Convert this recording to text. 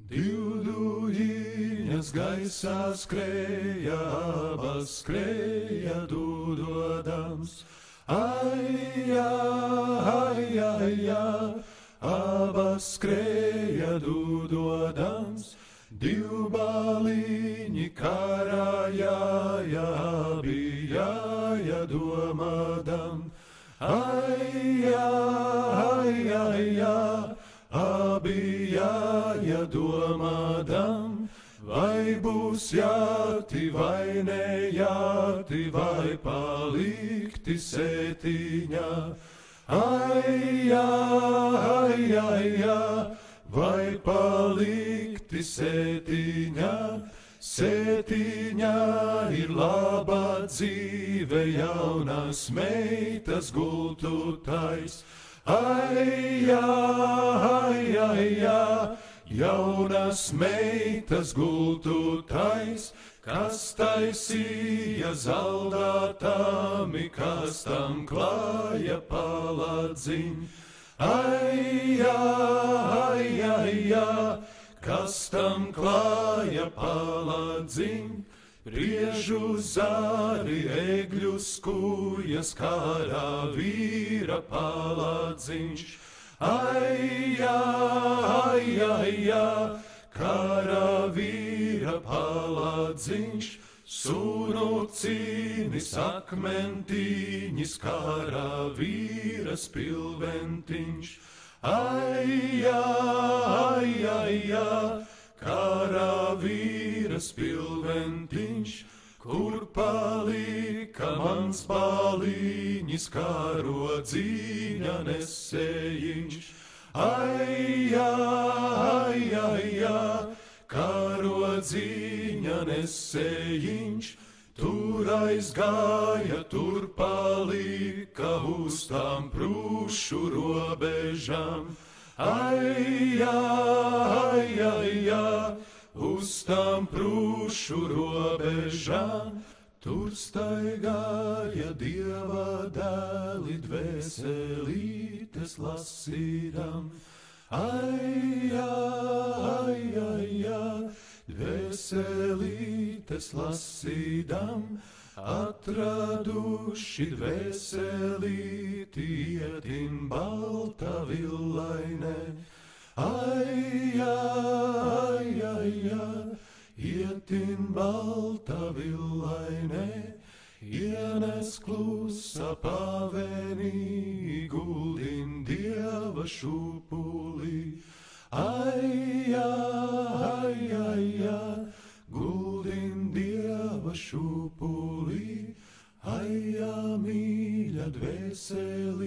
Divdujiņas gaisā skrēja, abas skrēja dūdodams. Ai, ai, ai, abas skrēja dūdodams. Divbaliņi karājāja, abi jāja domādam. Ai, ai, abi jāja domādam. Vai būs jāti, vai nejāti, vai palikti sētiņā. Ai, vai palikti sētiņā. Sētiņā ir laba dzīve, jaunas meitas gultutais. Ai, jaunas meitas gultutais, kas taisīja zaldātami, kas tam klāja paladziņ. Ai, kas tam klāja paladziņ. Priežu zāri, egļu skūjas, karā vīra paladziņš. Ai, karā vīra paladziņš. Sunu cīnis, akmentiņis, karā vīra spilventiņš. Ai, karā vīra spilventiņš. Kur palika mans baliņis, kārodzīņa nesējiņš. Ai, kārodzīņa nesējiņš. Tur aizgāja, tur palika uz tām prūšu robežām. Ai, uz tām prūšu robežām. Tur staigāja Dieva dēli, dvēselītes lasīdam. Ai, dvēselītes lasīdam. Atraduši dvēselīti, ietin balta villainē. Ai, ietin balta villainē. Ienes klusa pavenī, guldin Dieva šūpulī. Ai, guldin Dieva šūpulī. Ai, mīļa dvēseli.